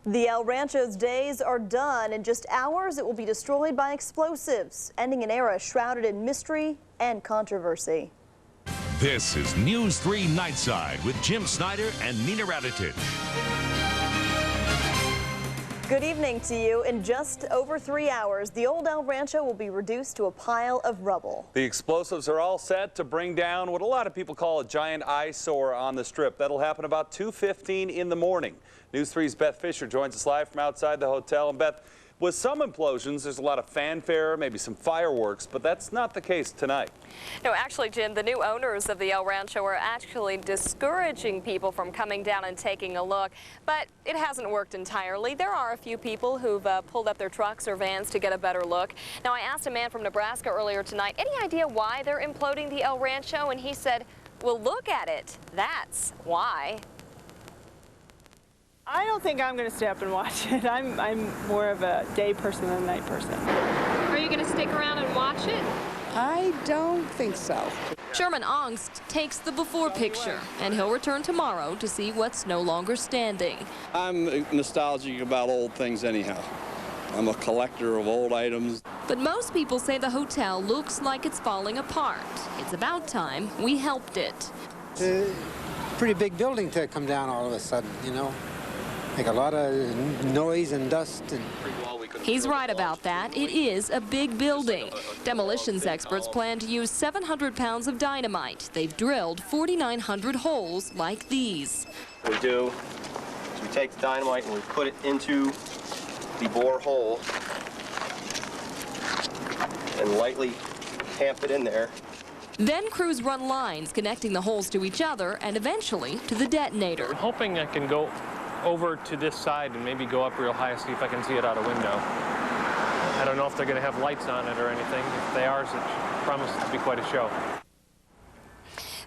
The El Rancho's days are done. In just hours, it will be destroyed by explosives, ending an era shrouded in mystery and controversy. This is News 3 Nightside with Jim Snyder and Nina Radetich. Good evening to you. In just over 3 hours, the old El Rancho will be reduced to a pile of rubble. The explosives are all set to bring down what a lot of people call a giant eyesore on the Strip. That'll happen about 2:15 in the morning. News 3's Beth Fisher joins us live from outside the hotel. And Beth, with some implosions, there's a lot of fanfare, maybe some fireworks, but that's not the case tonight. No, actually, Jim, the new owners of the El Rancho are actually discouraging people from coming down and taking a look, but it hasn't worked entirely. There are a few people who've pulled up their trucks or vans to get a better look. Now, I asked a man from Nebraska earlier tonight, any idea why they're imploding the El Rancho? And he said, well, look at it. That's why. I don't think I'm going to stay up and watch it. I'm more of a day person than a night person. Are you going to stick around and watch it? I don't think so. Sherman Ongst takes the before picture, and he'll return tomorrow to see what's no longer standing. I'm nostalgic about old things anyhow. I'm a collector of old items. But most people say the hotel looks like it's falling apart. It's about time we helped it. It's a pretty big building to come down all of a sudden, you know. Like a lot of noise and dust. He's right about that. It is a big building. Demolitions experts plan to use 700 pounds of dynamite. They've drilled 4,900 holes like these. What we do is we take the dynamite and we put it into the bore hole and lightly tamp it in there. Then crews run lines connecting the holes to each other and eventually to the detonator. I'm hoping I can go over to this side and maybe go up real high, see if I can see it out a window. I don't know if they're going to have lights on it or anything. If they are, it promises to be quite a show.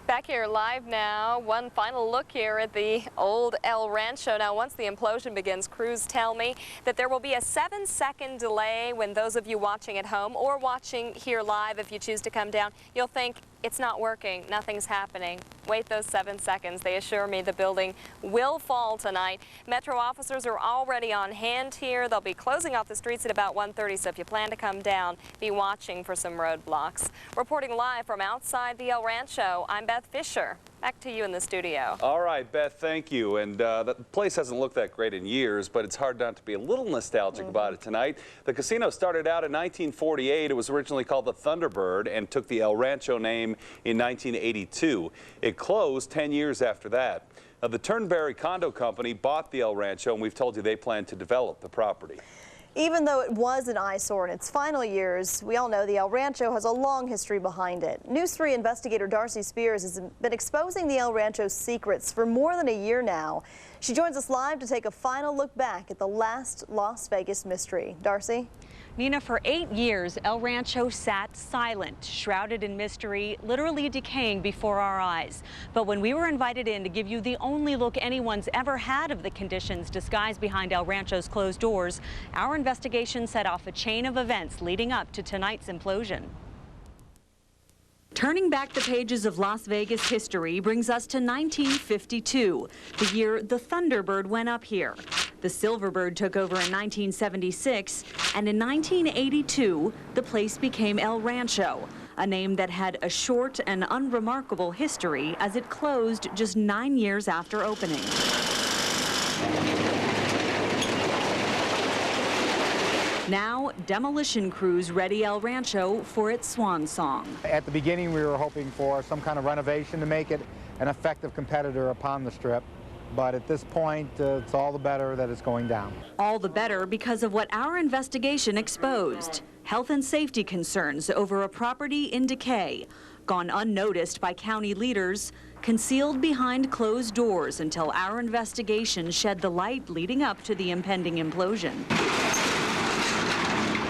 Back here live now, one final look here at the old El Rancho. Now, once the implosion begins, crews tell me that there will be a 7-second delay when those of you watching at home or watching here live, if you choose to come down, you'll think it's not working, nothing's happening. Wait those 7 seconds. They assure me the building will fall tonight. Metro officers are already on hand here. They'll be closing off the streets at about 1:30, so if you plan to come down, be watching for some roadblocks. Reporting live from outside the El Rancho, I'm Beth Fisher. Back to you in the studio. All right, Beth, thank you. And the place hasn't looked that great in years, but it's hard not to be a little nostalgic about it tonight. The casino started out in 1948. It was originally called the Thunderbird and took the El Rancho name in 1982. It closed 10 years after that. Now, the Turnberry Condo Company bought the El Rancho, and we've told you they plan to develop the property. Even though it was an eyesore in its final years, we all know the El Rancho has a long history behind it. News 3 investigator Darcy has been exposing the El Rancho's secrets for more than a year now. She joins us live to take a final look back at the last Las Vegas mystery. Darcy? Nina, for 8 years, El Rancho sat silent, shrouded in mystery, literally decaying before our eyes. But when we were invited in to give you the only look anyone's ever had of the conditions disguised behind El Rancho's closed doors, our investigation set off a chain of events leading up to tonight's implosion. Turning back the pages of Las Vegas history brings us to 1952, the year the Thunderbird went up here. The Silverbird took over in 1976, and in 1982, the place became El Rancho, a name that had a short and unremarkable history as it closed just 9 years after opening. Now, demolition crews ready El Rancho for its swan song. At the beginning, we were hoping for some kind of renovation to make it an effective competitor upon the Strip. But at this point, it's all the better that it's going down. All the better because of what our investigation exposed. Health and safety concerns over a property in decay, gone unnoticed by county leaders, concealed behind closed doors until our investigation shed the light leading up to the impending implosion.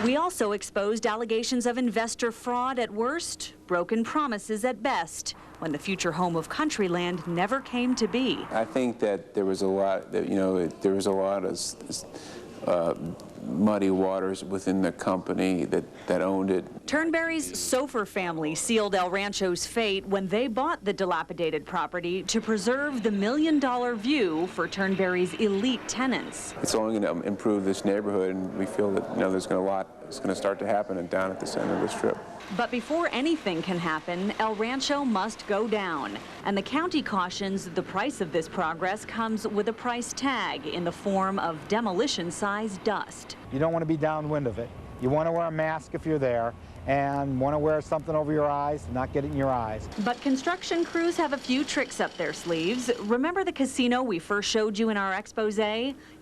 We also exposed allegations of investor fraud at worst, broken promises at best, when the future home of Countryland never came to be. I think that there was a lot, there was a lot of muddy waters within the company that owned it. Turnberry's Sofer family sealed El Rancho's fate when they bought the dilapidated property to preserve the $1 million view for Turnberry's elite tenants. It's only going to improve this neighborhood, and we feel that there's going to a lot that's going to start to happen down at the center of the Strip. But before anything can happen, El Rancho must go down. And the county cautions the price of this progress comes with a price tag in the form of demolition-sized dust. You don't want to be downwind of it. You want to wear a mask if you're there, and want to wear something over your eyes, not get it in your eyes. But construction crews have a few tricks up their sleeves. Remember the casino we first showed you in our expose?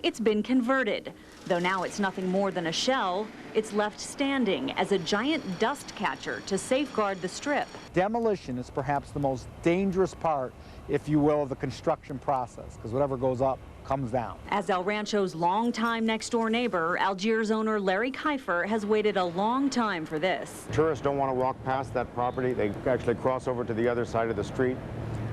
It's been converted. Though now it's nothing more than a shell, it's left standing as a giant dust catcher to safeguard the Strip. Demolition is perhaps the most dangerous part, if you will, of the construction process, because whatever goes up comes down. As El Rancho's longtime next-door neighbor, Algiers owner Larry Kiefer has waited a long time for this. Tourists don't want to walk past that property. They actually cross over to the other side of the street.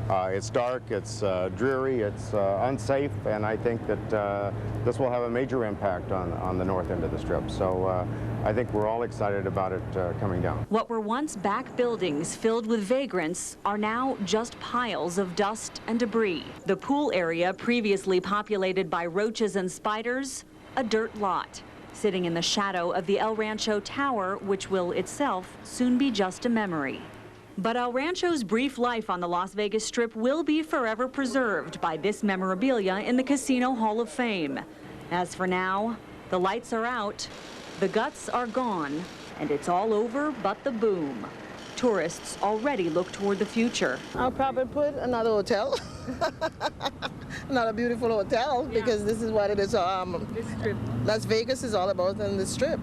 It's dark, it's dreary, it's unsafe, and I think that this will have a major impact on the north end of the Strip. So I think we're all excited about it coming down. What were once back buildings filled with vagrants are now just piles of dust and debris. The pool area, previously populated by roaches and spiders, a dirt lot, sitting in the shadow of the El Rancho Tower, which will itself soon be just a memory. But El Rancho's brief life on the Las Vegas Strip will be forever preserved by this memorabilia in the Casino Hall of Fame. As for now, the lights are out, the guts are gone, and it's all over but the boom. Tourists already look toward the future. I'll probably put another hotel, another beautiful hotel, because this is what it is. Las Vegas is all about in the Strip.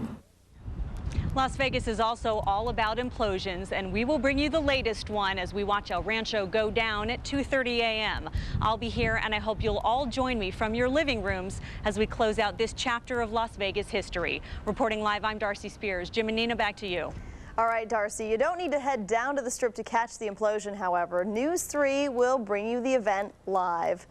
Las Vegas is also all about implosions, and we will bring you the latest one as we watch El Rancho go down at 2:30 a.m. I'll be here, and I hope you'll all join me from your living rooms as we close out this chapter of Las Vegas history. Reporting live, I'm Darcy Spears. Jim and Nina, back to you. All right, Darcy, you don't need to head down to the Strip to catch the implosion, however. News 3 will bring you the event live.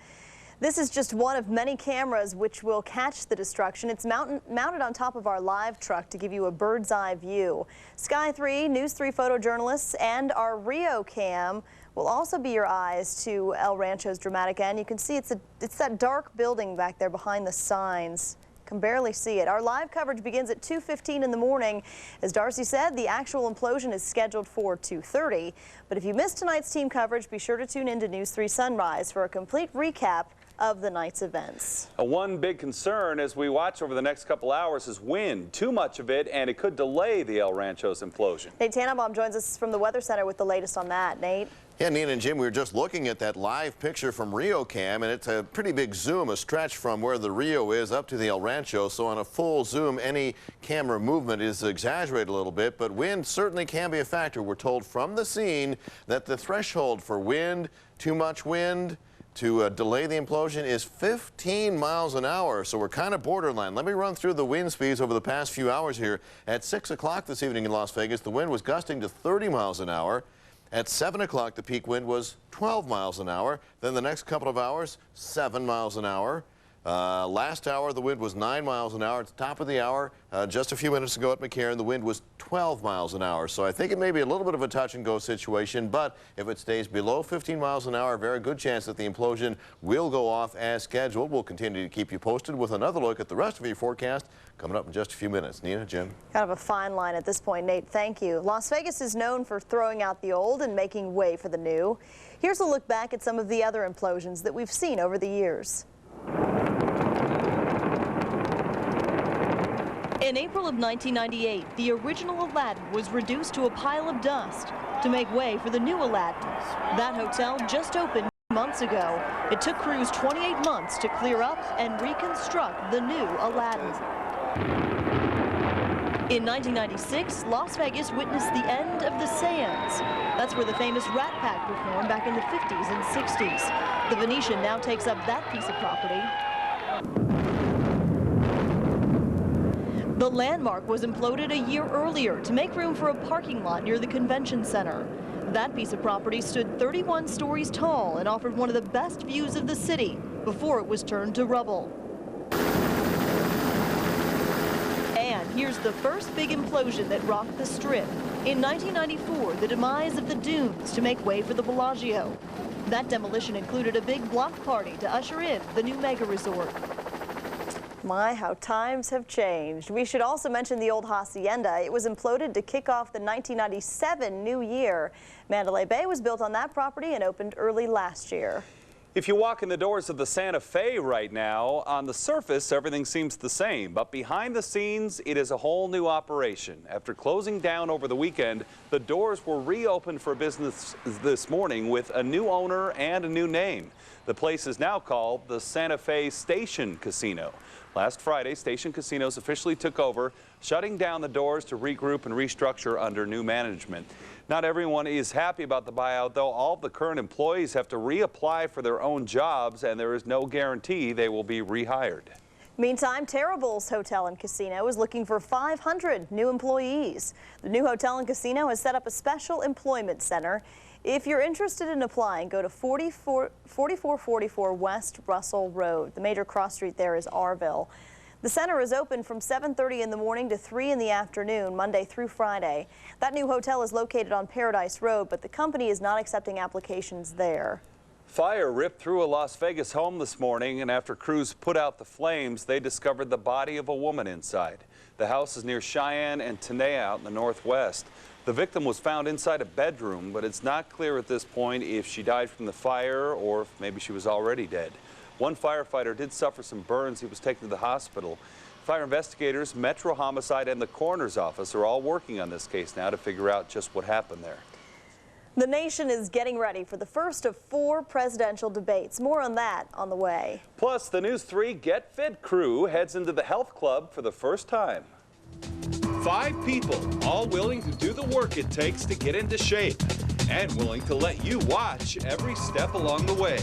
This is just one of many cameras which will catch the destruction. It's mounted on top of our live truck to give you a bird's eye view. Sky 3, News 3 photojournalists, and our Rio cam will also be your eyes to El Rancho's dramatic end. You can see it's that dark building back there behind the signs. Can barely see it. Our live coverage begins at 2:15 in the morning. As Darcy said, the actual implosion is scheduled for 2:30. But if you missed tonight's team coverage, be sure to tune in to News 3 Sunrise for a complete recap of the night's events. One big concern as we watch over the next couple hours is wind. Too much of it, and it could delay the El Rancho's implosion. Nate Tannenbaum joins us from the Weather Center with the latest on that. Nate? Yeah, Nina and Jim, we were just looking at that live picture from Rio Cam, and it's a pretty big zoom, a stretch from where the Rio is up to the El Rancho. So on a full zoom, any camera movement is exaggerated a little bit, but wind certainly can be a factor. We're told from the scene that the threshold for wind, too much wind, to delay the implosion is 15 miles an hour, so we're kind of borderline. Let me run through the wind speeds over the past few hours here. At 6 o'clock this evening in Las Vegas, the wind was gusting to 30 miles an hour. At 7 o'clock, the peak wind was 12 miles an hour. Then the next couple of hours, 7 miles an hour. Last hour, the wind was 9 miles an hour. At the top of the hour, just a few minutes ago at McCarran, the wind was 12 miles an hour. So I think it may be a little bit of a touch-and-go situation, but if it stays below 15 miles an hour, very good chance that the implosion will go off as scheduled. We'll continue to keep you posted with another look at the rest of your forecast coming up in just a few minutes. Nina, Jim? Kind of a fine line at this point, Nate. Thank you. Las Vegas is known for throwing out the old and making way for the new. Here's a look back at some of the other implosions that we've seen over the years. In April of 1998, the original Aladdin was reduced to a pile of dust to make way for the new Aladdin. That hotel just opened months ago. It took crews 28 months to clear up and reconstruct the new Aladdin. In 1996, Las Vegas witnessed the end of the Sands. That's where the famous Rat Pack performed back in the 50s and 60s. The Venetian now takes up that piece of property. The Landmark was imploded a year earlier to make room for a parking lot near the convention center. That piece of property stood 31 stories tall and offered one of the best views of the city before it was turned to rubble. here's the first big implosion that rocked the Strip. In 1994, the demise of the Dunes to make way for the Bellagio. That demolition included a big block party to usher in the new mega resort. My, how times have changed. We should also mention the old hacienda. It was imploded to kick off the 1997 new year. Mandalay Bay was built on that property and opened early last year. If you walk in the doors of the Santa Fe right now, on the surface, everything seems the same. But behind the scenes, it is a whole new operation. After closing down over the weekend, the doors were reopened for business this morning with a new owner and a new name. The place is now called the Santa Fe Station Casino. Last Friday, Station Casinos officially took over, shutting down the doors to regroup and restructure under new management. Not everyone is happy about the buyout, though. All of the current employees have to reapply for their own jobs, and there is no guarantee they will be rehired. Meantime, Terrible's Hotel and Casino is looking for 500 new employees. The new hotel and casino has set up a special employment center. If you're interested in applying, go to 4444 West Russell Road. The major cross street there is Arville. The center is open from 7:30 in the morning to 3 in the afternoon, Monday through Friday. That new hotel is located on Paradise Road, but the company is not accepting applications there. Fire ripped through a Las Vegas home this morning, and after crews put out the flames, they discovered the body of a woman inside. The house is near Cheyenne and Tenaya out in the northwest. The victim was found inside a bedroom, but it's not clear at this point if she died from the fire or if maybe she was already dead. One firefighter did suffer some burns. He was taken to the hospital. Fire investigators, Metro Homicide, and the coroner's office are all working on this case now to figure out just what happened there. The nation is getting ready for the first of 4 presidential debates. More on that on the way. Plus, the News 3 Get Fit crew heads into the health club for the first time. 5 people, all willing to do the work it takes to get into shape and willing to let you watch every step along the way.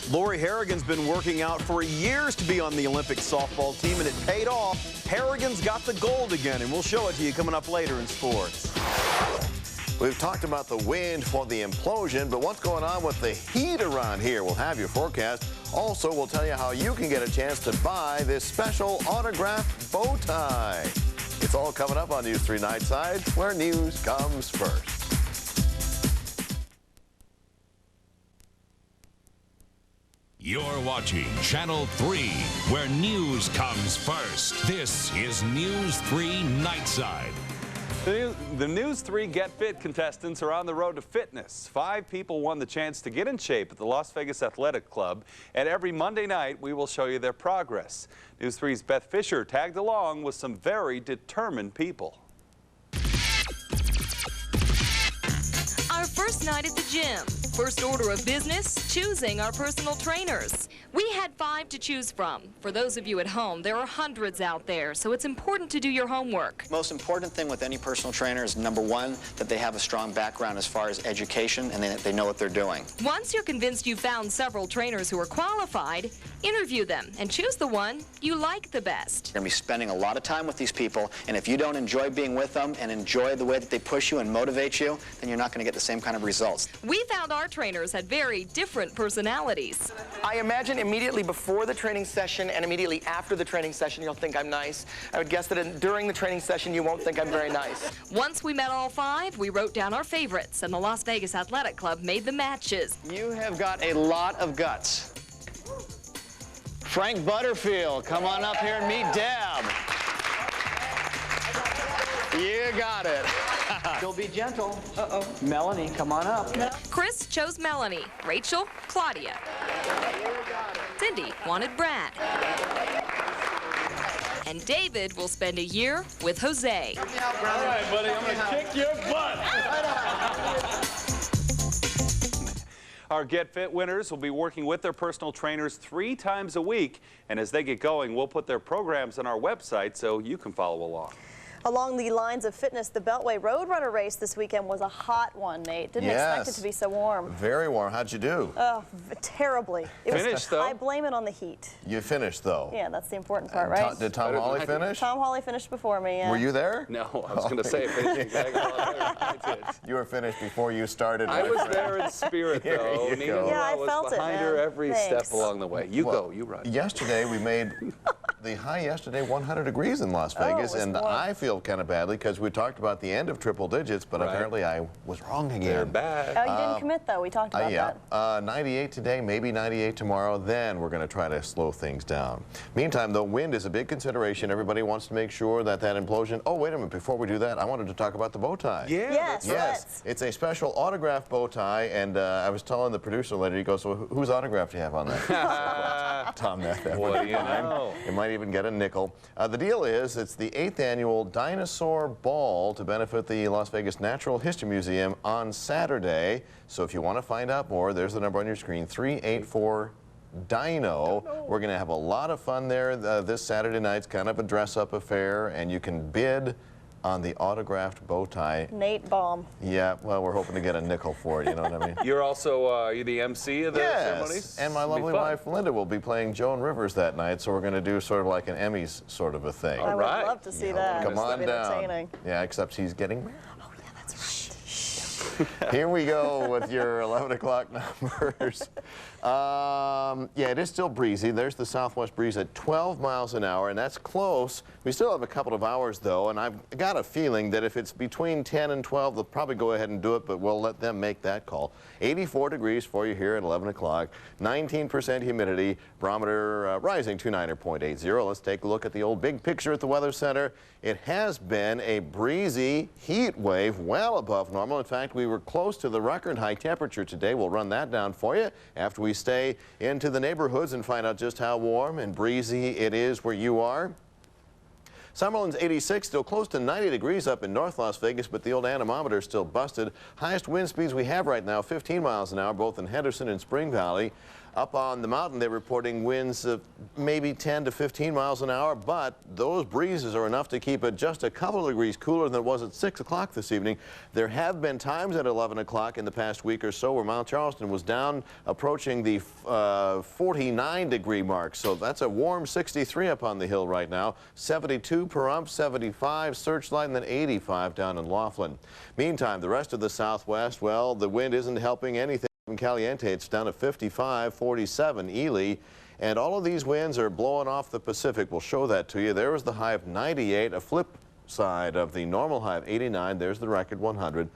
Lori Harrigan's been working out for years to be on the Olympic softball team, and it paid off. Harrigan's got the gold again, and we'll show it to you coming up later in sports. We've talked about the wind for the implosion, but what's going on with the heat around here? We'll have your forecast. Also, we'll tell you how you can get a chance to buy this special autographed bow tie. It's all coming up on News 3 Nightside, where news comes first. You're watching Channel 3, where news comes first. This is News 3 Nightside. The News 3 Get Fit contestants are on the road to fitness. 5 people won the chance to get in shape at the Las Vegas Athletic Club, and every Monday night we will show you their progress. News 3's Beth Fisher tagged along with some very determined people. Our first night at the gym. First order of business, choosing our personal trainers. We had 5 to choose from. For those of you at home, there are hundreds out there, so it's important to do your homework. Most important thing with any personal trainer is, number 1, that they have a strong background as far as education and they know what they're doing. Once you're convinced you've found several trainers who are qualified, interview them and choose the one you like the best. You're going to be spending a lot of time with these people, and if you don't enjoy being with them and enjoy the way that they push you and motivate you, then you're not going to get the same kind of results. We found our trainers had very different personalities. I imagine immediately before the training session and immediately after the training session you'll think I'm nice. I would guess that during the training session you won't think I'm very nice. Once we met all 5, we wrote down our favorites, and the Las Vegas Athletic Club made the matches. You have got a lot of guts. Frank Butterfield, come on up here and meet Deb. You got it. You'll be gentle. Uh-oh. Melanie, come on up. Chris chose Melanie. Rachel, Claudia. Cindy wanted Brad. And David will spend a year with Jose. All right, buddy, I'm going to kick your butt. Our Get Fit winners will be working with their personal trainers 3 times a week. And as they get going, we'll put their programs on our website so you can follow along. Along the lines of fitness, the Beltway Roadrunner race this weekend was a hot one, Nate. Didn't expect it to be so warm. Very warm. How'd you do? Oh, terribly. Finished, though? I blame it on the heat. You finished, though. Yeah, that's the important part, right? Did Tom Hawley finish? Tom Hawley finished before me, yeah. Were you there? No, I was going to say finished exactly I did. You were finished before you started. I was there in spirit, though. Yeah, I felt it, behind her every step along the way. You go, you run. Yesterday we made The high yesterday, 100 degrees in Las Vegas, and warm. I feel kind of badly because we talked about the end of triple digits, but apparently I was wrong again. They're back. Oh, you didn't commit, though. We talked about that. 98 today, maybe 98 tomorrow. Then we're going to try to slow things down. Meantime, though, wind is a big consideration. Everybody wants to make sure that implosion. Oh, wait a minute. Before we do that, I wanted to talk about the bow tie. Yeah, yes, Yes, it's a special autograph bow tie, and I was telling the producer later, he goes, well, whose autograph do you have on that? Tom, that What do you know? You might even get a nickel. The deal is, it's the 8th annual Dinosaur Ball to benefit the Las Vegas Natural History Museum on Saturday. So if you want to find out more, there's the number on your screen, 384-DINO. We're going to have a lot of fun there this Saturday night. It's kind of a dress-up affair, and you can bid on the autographed bow tie. Nate Baum. Yeah, well, we're hoping to get a nickel for it, you know what I mean? You're also you the MC of the ceremonies? And my lovely wife, Linda, will be playing Joan Rivers that night, so we're going to do sort of like an Emmys sort of a thing. I would love to see that. Come on down. Entertaining. Yeah, except he's getting married. Oh, yeah, that's right. Here we go with your 11 o'clock numbers. Yeah, it is still breezy. There's the southwest breeze at 12 miles an hour, and that's close. We still have a couple of hours, though, and I've got a feeling that if it's between 10 and 12, they'll probably go ahead and do it, but we'll let them make that call. 84 degrees for you here at 11 o'clock, 19% humidity, barometer rising to 90.80. Let's take a look at the old big picture at the Weather Center. It has been a breezy heat wave, well above normal. In fact, we were close to the record high temperature today. We'll run that down for you after we stay into the neighborhoods and find out just how warm and breezy it is where you are. Summerlin's 86, still close to 90 degrees up in North Las Vegas, but the old anemometer is still busted. Highest wind speeds we have right now, 15 miles an hour, both in Henderson and Spring Valley. Up on the mountain, they're reporting winds of maybe 10 to 15 miles an hour, but those breezes are enough to keep it just a couple of degrees cooler than it was at 6 o'clock this evening. There have been times at 11 o'clock in the past week or so where Mount Charleston was down approaching the 49-degree mark, so that's a warm 63 up on the hill right now. 72 Pahrump, 75 Searchlight, and then 85 down in Laughlin. Meantime, the rest of the southwest, well, the wind isn't helping anything. In Caliente, it's down to 55, 47 Ely, and all of these winds are blowing off the Pacific. We'll show that to you. There was the high of 98, a flip side of the normal high of 89. There's the record 100.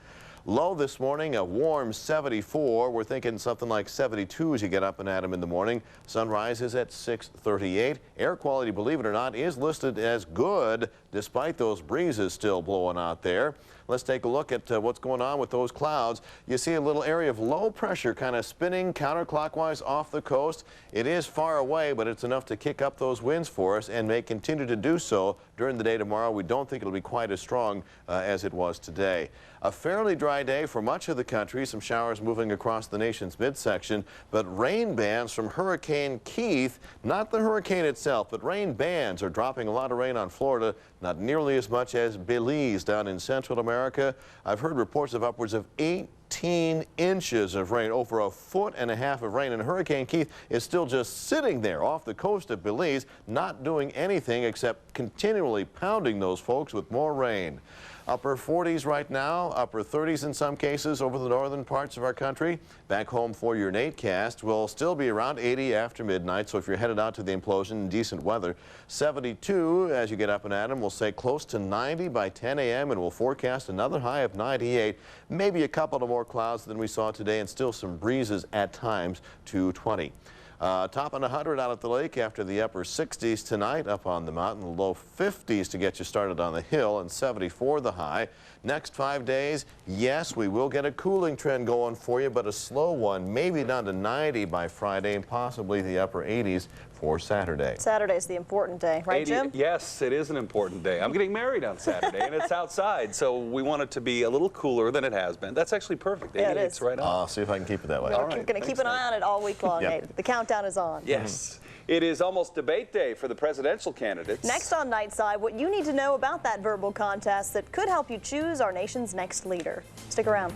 Low this morning, a warm 74. We're thinking something like 72 as you get up and at 'em in the morning. Sunrise is at 6:38. Air quality, believe it or not, is listed as good despite those breezes still blowing out there. Let's take a look at what's going on with those clouds. You see a little area of low pressure kind of spinning counterclockwise off the coast. It is far away, but it's enough to kick up those winds for us and may continue to do so during the day tomorrow. We don't think it'll be quite as strong as it was today. A fairly dry day for much of the country. Some showers moving across the nation's midsection, but rain bands from Hurricane Keith, not the hurricane itself, but rain bands are dropping a lot of rain on Florida, not nearly as much as Belize down in Central America. I've heard reports of upwards of 18 inches of rain, over 1.5 feet of rain, and Hurricane Keith is still just sitting there off the coast of Belize, not doing anything except continually pounding those folks with more rain. Upper 40s right now, upper 30s in some cases over the northern parts of our country. Back home for your Natecast will still be around 80 after midnight, so if you're headed out to the Implosion, decent weather. 72 as you get up and at 'em. We'll say close to 90 by 10 a.m. and we'll forecast another high of 98. Maybe a couple of more clouds than we saw today and still some breezes at times to 20. Topping 100 out at the lake after the upper 60s tonight up on the mountain, low 50s to get you started on the hill, and 74 the high. Next 5 days, yes, we will get a cooling trend going for you, but a slow one, maybe down to 90 by Friday and possibly the upper 80s for Saturday. Saturday's the important day, right, Jim? Yes, it is an important day. I'm getting married on Saturday, and it's outside, so we want it to be a little cooler than it has been. That's actually perfect. Yeah, it is. It's right on. I'll see if I can keep it that way. We're going to keep an eye on it all week long, Yep. Nate. The countdown is on. Yes. It is almost debate day for the presidential candidates. Next on Nightside, what you need to know about that verbal contest that could help you choose our nation's next leader. Stick around.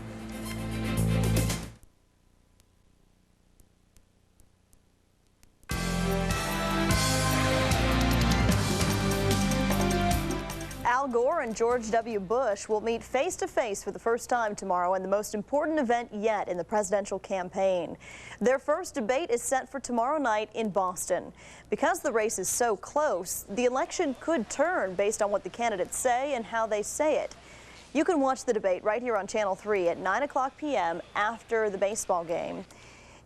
Gore and George W. Bush will meet face-to-face for the first time tomorrow in the most important event yet in the presidential campaign. Their first debate is set for tomorrow night in Boston. Because the race is so close, the election could turn based on what the candidates say and how they say it. You can watch the debate right here on Channel 3 at 9 o'clock p.m. after the baseball game.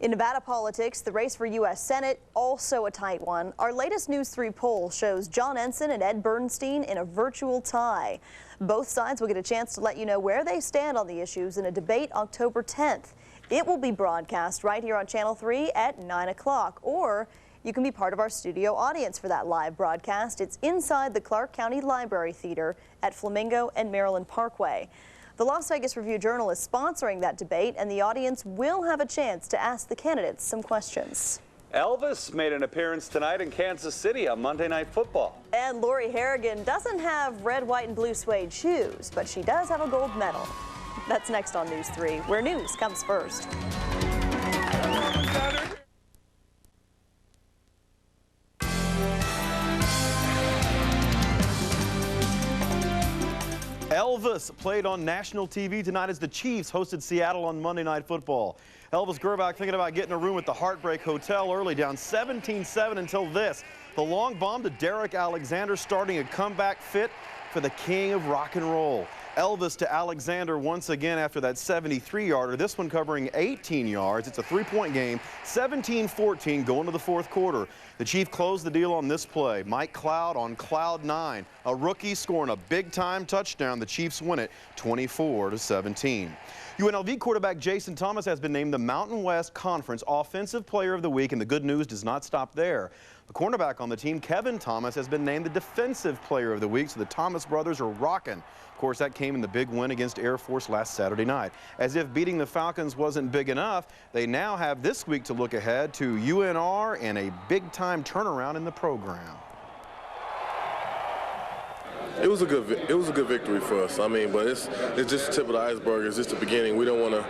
In Nevada politics, the race for U.S. Senate, also a tight one. Our latest News 3 poll shows John Ensign and Ed Bernstein in a virtual tie. Both sides will get a chance to let you know where they stand on the issues in a debate October 10th. It will be broadcast right here on Channel 3 at 9 o'clock, or you can be part of our studio audience for that live broadcast. It's inside the Clark County Library Theater at Flamingo and Maryland Parkway. The Las Vegas Review-Journal is sponsoring that debate, and the audience will have a chance to ask the candidates some questions. Elvis made an appearance tonight in Kansas City on Monday Night Football. And Lori Harrigan doesn't have red, white, and blue suede shoes, but she does have a gold medal. That's next on News 3, where news comes first. Elvis played on national TV tonight as the Chiefs hosted Seattle on Monday Night Football. Elvis Gerbach thinking about getting a room at the Heartbreak Hotel early, down 17-7 until this. The long bomb to Derek Alexander, starting a comeback fit for the king of rock and roll. Elvis to Alexander once again after that 73-yarder. This one covering 18 yards. It's a three-point game, 17-14 going to the fourth quarter. The Chief closed the deal on this play. Mike Cloud on cloud 9. A rookie scoring a big-time touchdown. The Chiefs win it 24-17. UNLV quarterback Jason Thomas has been named the Mountain West Conference Offensive Player of the Week, and the good news does not stop there. The cornerback on the team, Kevin Thomas, has been named the Defensive Player of the Week, so the Thomas brothers are rocking. Of course, that came in the big win against Air Force last Saturday night. As if beating the Falcons wasn't big enough, they now have this week to look ahead to UNR and a big-time turnaround in the program. It was a good victory for us. I mean, but it's just the tip of the iceberg. It's just the beginning. We don't want to,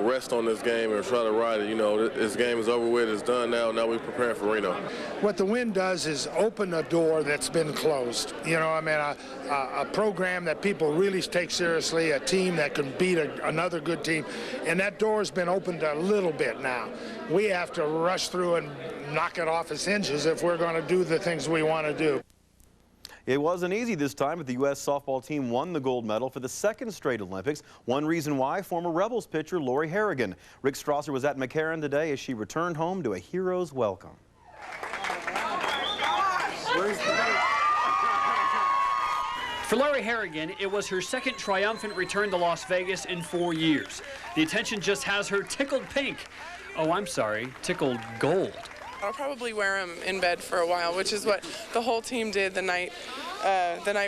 rest on this game and try to ride it. This game is over with. It's done now. Now we're preparing for Reno. What the win does is open a door that's been closed. A program that people really take seriously, a team that can beat another good team, and that door has been opened a little bit now. We have to rush through and knock it off its hinges if we're going to do the things we want to do. It wasn't easy this time, but the U.S. softball team won the gold medal for the second straight Olympics. One reason why, former Rebels pitcher Lori Harrigan. Rick Strasser was at McCarran today as she returned home to a hero's welcome. For Lori Harrigan, it was her second triumphant return to Las Vegas in 4 years. The attention just has her tickled pink. Oh, I'm sorry, tickled gold. I'll probably wear them in bed for a while, which is what the whole team did the night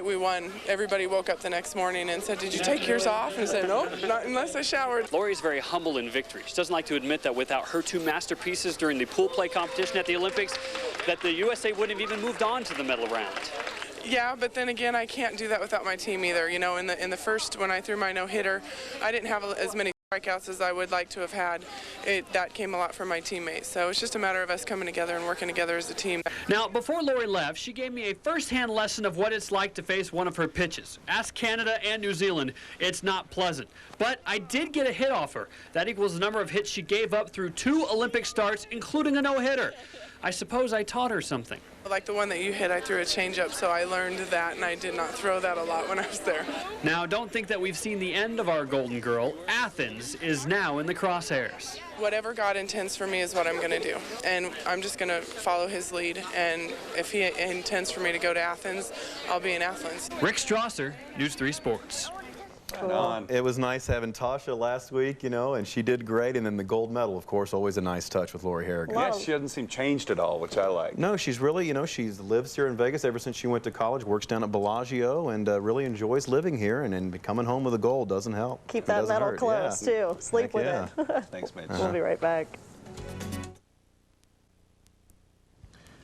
we won. Everybody woke up the next morning and said, "Did you take yours off?" And I said, "Nope, not unless I showered." Lori's very humble in victory. She doesn't like to admit that without her two masterpieces during the pool play competition at the Olympics, that the USA wouldn't have even moved on to the medal round. Yeah, but then again, I can't do that without my team either. In the first, when I threw my no-hitter, I didn't have as many strikeouts as I would like to have had. That came a lot from my teammates. So it's just a matter of us coming together and working together as a team. Now, before Lori left, she gave me a first-hand lesson of what it's like to face one of her pitches. Ask Canada and New Zealand. It's not pleasant. But I did get a hit off her. That equals the number of hits she gave up through 2 Olympic starts, including a no-hitter. I suppose I taught her something. Like the one that you hit, I threw a changeup, so I learned that, and I did not throw that a lot when I was there. Now, don't think that we've seen the end of our golden girl. Athens is now in the crosshairs. Whatever God intends for me is what I'm going to do, and I'm just going to follow his lead, and if he intends for me to go to Athens, I'll be in Athens. Rick Strasser, News 3 Sports. Cool. It was nice having Tasha last week, and she did great. And then the gold medal, of course, always a nice touch with Lori Harrigan. Yes, she doesn't seem changed at all, which I like. No, she's really, she's lives here in Vegas ever since she went to college, works down at Bellagio, and really enjoys living here. And coming home with a gold doesn't help. Keep that medal close, too. Sleep with it. Thanks, Mitch. We'll be right back.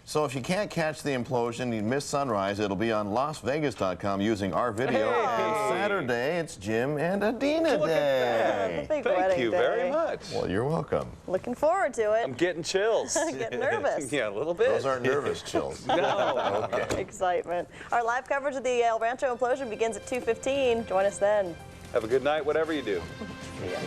So if you can't catch the implosion, you miss sunrise, it'll be on LasVegas.com using our video. Hey. And Saturday, it's Jim and Adina Look Day. at that. Thank you very much. Well, you're welcome. Looking forward to it. I'm getting chills. Getting nervous. Yeah, a little bit. Those aren't nervous chills. No. Okay. Excitement. Our live coverage of the El Rancho implosion begins at 2:15. Join us then. Have a good night, whatever you do. See ya.